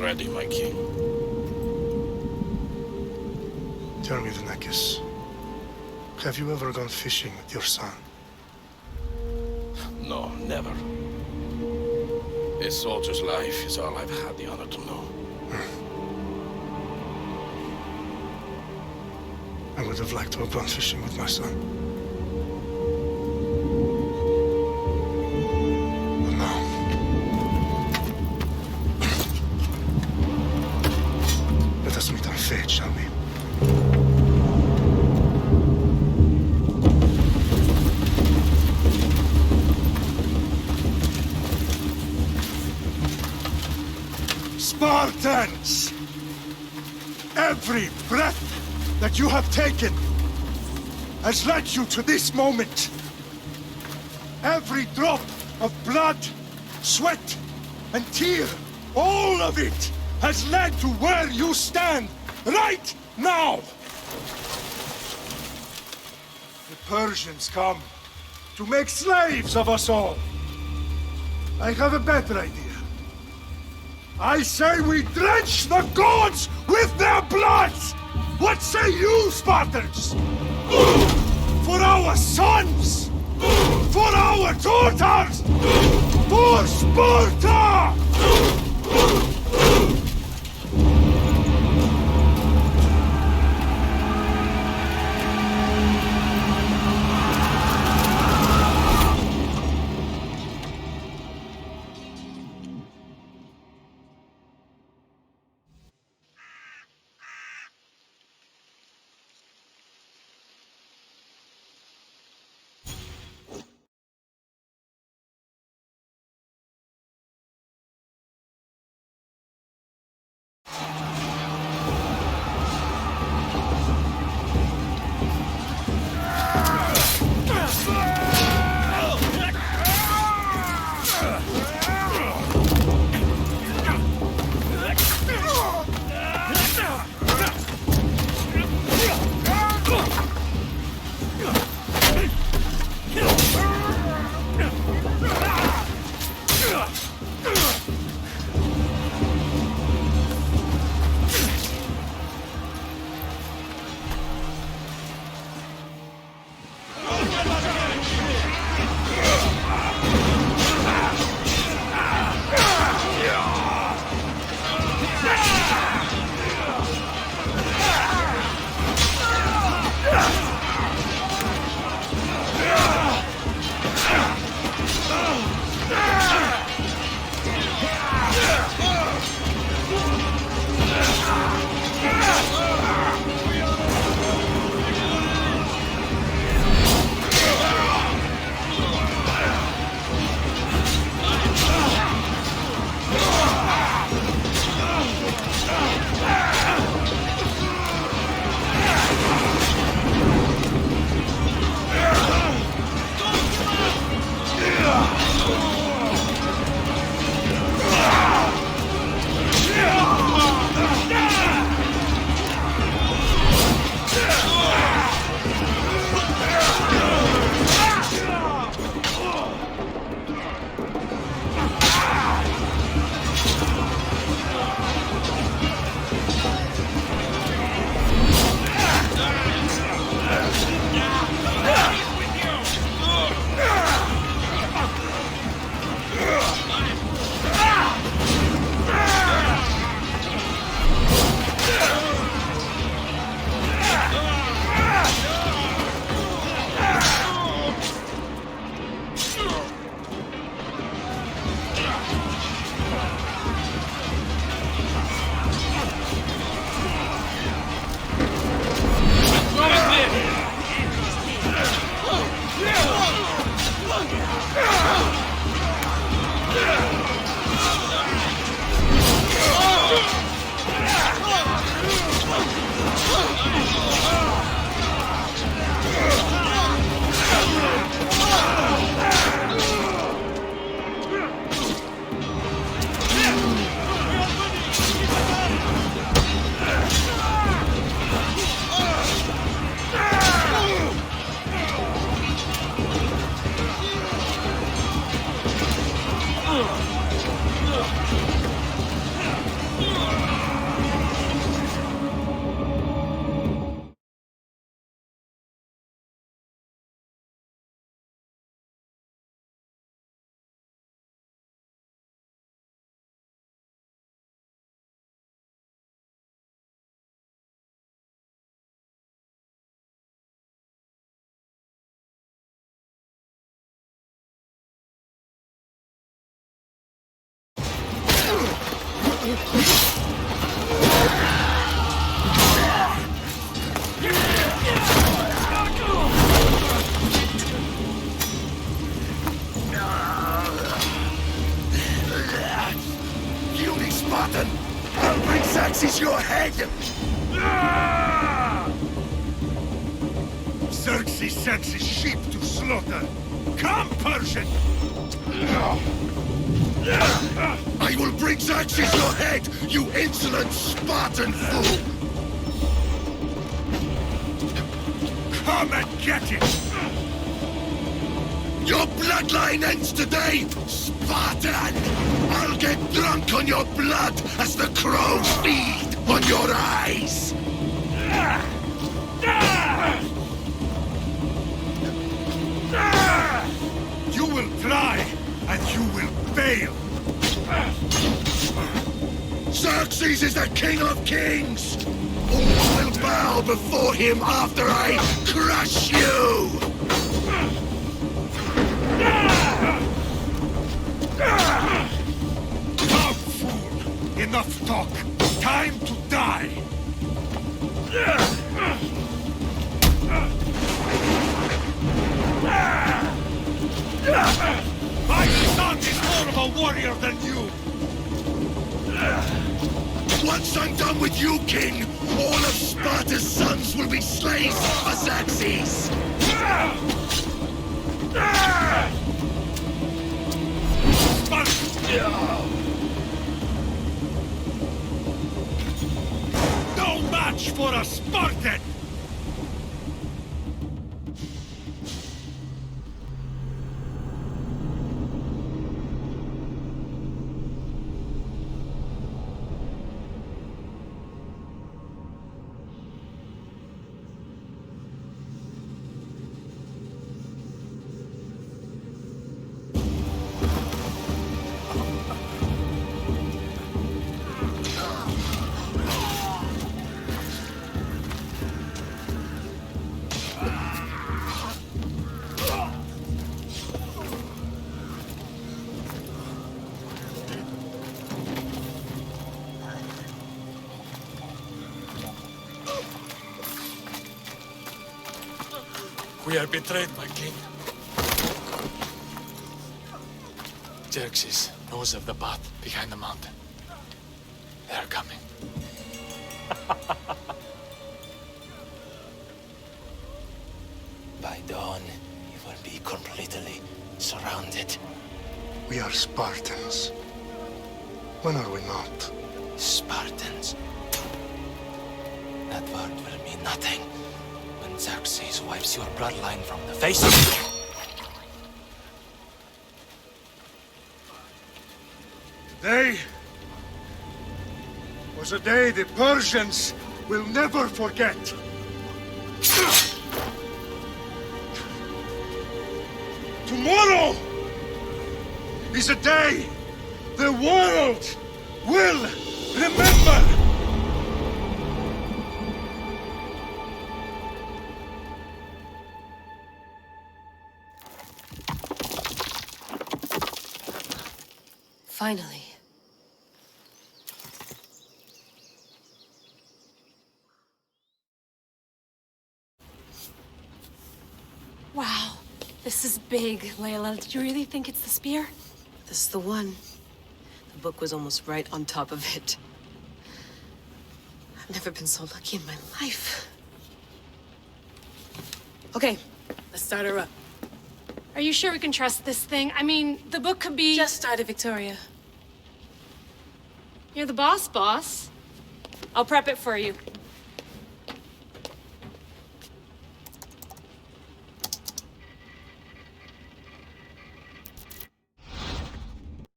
ready, my king. Tell me, Leonidas, have you ever gone fishing with your son? No, never. A soldier's life is all I've had the honor to know. I would have liked to have gone fishing with my son. But now... Let us meet on fate, shall we? Spartans! Every breath that you have taken has led you to this moment. Every drop of blood, sweat, and tear, all of it has led to where you stand right now. The Persians come to make slaves of us all. I have a better idea. I say we drench the gods with their blood! What say you, Spartans? For our sons! For our daughters! For Sparta! he sends his sheep to slaughter. Come, Persian! I will bring Xerxes your head, you insolent Spartan fool! Come and get it! Your bloodline ends today, Spartan! I'll get drunk on your blood as the crows feed on your eyes! You will try, and you will fail! Xerxes is the king of kings! All will bow before him after I crush you! Come, fool! Enough talk! Time to die! My son is more of a warrior than you! Once I'm done with you, king, all of Sparta's sons will be slaves for Xerxes! No match for a Spartan! We are betrayed, my king. Xerxes knows of the path behind the mountain. They are coming. By dawn, you will be completely surrounded. We are Spartans. When are we not? Spartans. That word will mean nothing when Xerxes wipes your bloodline from the face of you. Today was a day the Persians will never forget. Tomorrow is a day the world will remember. Finally. Wow, this is big, Layla. Did you really think it's the spear? This is the one. The book was almost right on top of it. I've never been so lucky in my life. Okay, let's start her up. Are you sure we can trust this thing? I mean, the book could be... Just started, Victoria. You're the boss. I'll prep it for you.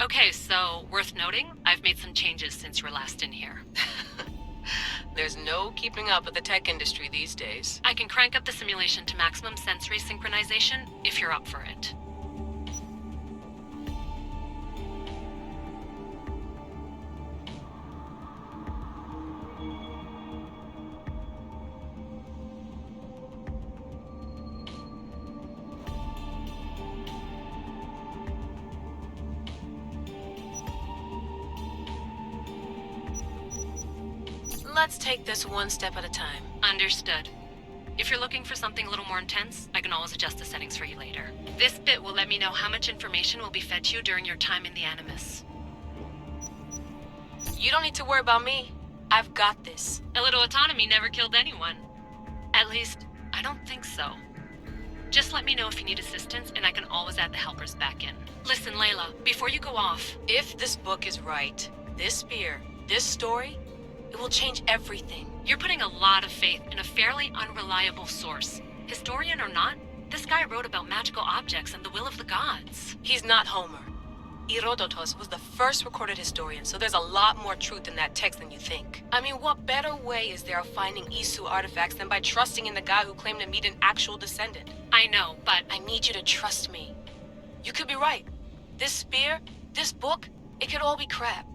Okay, so worth noting, I've made some changes since you were last in here. There's no keeping up with the tech industry these days. I can crank up the simulation to maximum sensory synchronization if you're up for it. Let's take this one step at a time. Understood. If you're looking for something a little more intense, I can always adjust the settings for you later. This bit will let me know how much information will be fed to you during your time in the Animus. You don't need to worry about me. I've got this. A little autonomy never killed anyone. At least, I don't think so. Just let me know if you need assistance, and I can always add the helpers back in. Listen, Layla, before you go off... If this book is right, this spear, this story, it will change everything. You're putting a lot of faith in a fairly unreliable source. Historian or not, this guy wrote about magical objects and the will of the gods. He's not Homer. Herodotus was the first recorded historian, so there's a lot more truth in that text than you think. I mean, what better way is there of finding Isu artifacts than by trusting in the guy who claimed to meet an actual descendant? I know, but... I need you to trust me. You could be right. This spear, this book, it could all be crap.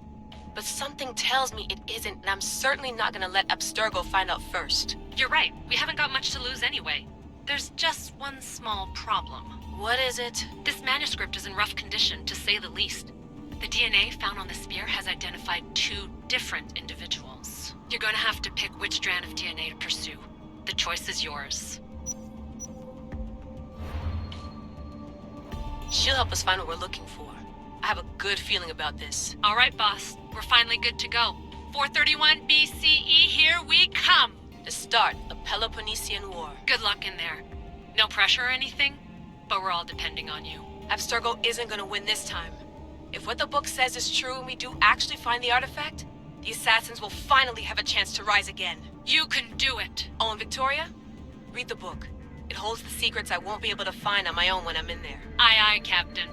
But something tells me it isn't, and I'm certainly not gonna let Abstergo find out first. You're right. We haven't got much to lose anyway. There's just one small problem. What is it? This manuscript is in rough condition, to say the least. The DNA found on the spear has identified 2 different individuals. You're gonna have to pick which strand of DNA to pursue. The choice is yours. She'll help us find what we're looking for. I have a good feeling about this. All right, boss. We're finally good to go. 431 BCE, here we come! The start of Peloponnesian War. Good luck in there. No pressure or anything, but we're all depending on you. Abstergo isn't gonna win this time. If what the book says is true and we do actually find the artifact, the assassins will finally have a chance to rise again. You can do it! Oh, and Victoria? Read the book. It holds the secrets I won't be able to find on my own when I'm in there. Aye, aye, Captain.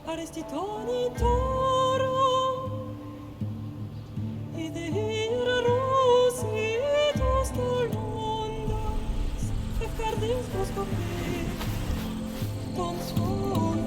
Aristitoni toro ed rositos tolondas e cardis scopri ton suon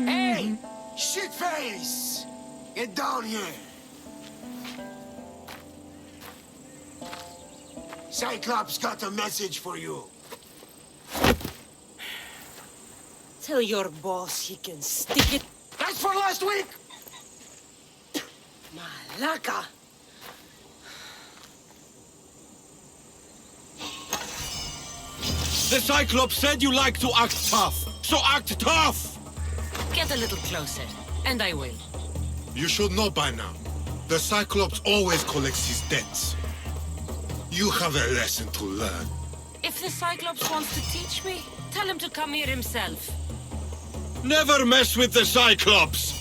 Hey! Shitface! Get down here! Cyclops got a message for you. Tell your boss he can stick it. That's for last week! Malaka! The Cyclops said you like to act tough, so act tough! Get a little closer, and I will. You should know by now. The Cyclops always collects his debts. You have a lesson to learn. If the Cyclops wants to teach me, tell him to come here himself. Never mess with the Cyclops!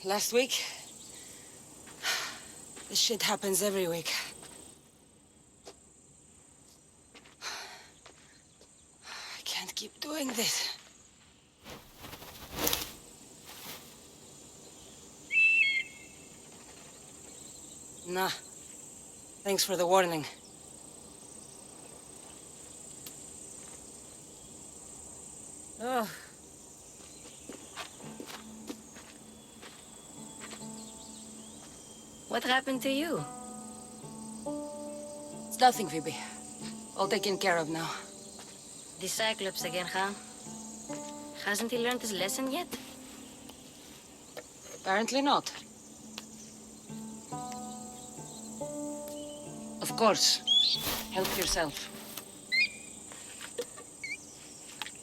Last week? This shit happens every week. I can't keep doing this. Nah. Thanks for the warning. Oh. What happened to you? It's nothing, Phoebe. All taken care of now. The Cyclops again, huh? Hasn't he learned his lesson yet? Apparently not. Of course. Help yourself.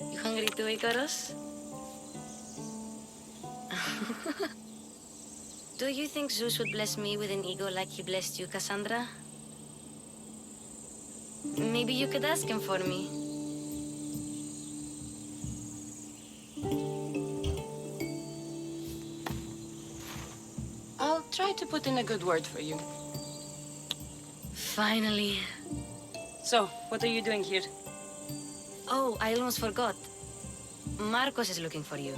You hungry too, Icarus? Do you think Zeus would bless me with an ego like he blessed you, Cassandra? Maybe you could ask him for me. I'll try to put in a good word for you. Finally. So, what are you doing here? Oh, I almost forgot. Marcos is looking for you.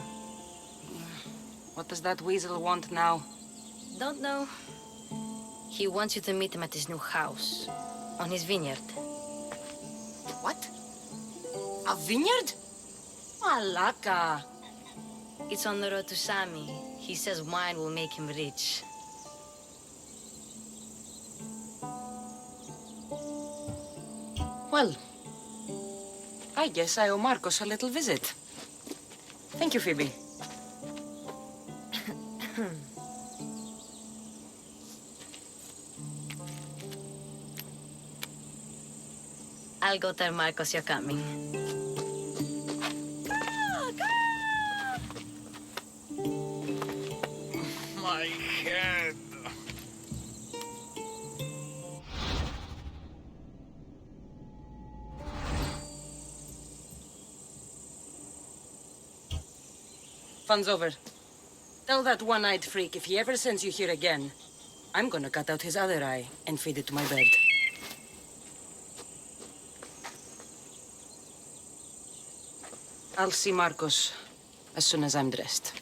What does that weasel want now? Don't know. He wants you to meet him at his new house. On his vineyard. What? A vineyard? Malaka. It's on the road to Sami. He says wine will make him rich. Well, I guess I owe Marcos a little visit. Thank you, Phoebe. I'll go tell Marcos you're coming. My head. Fun's over. Tell that one-eyed freak if he ever sends you here again, I'm gonna cut out his other eye and feed it to my bird. I'll see Marcos as soon as I'm dressed.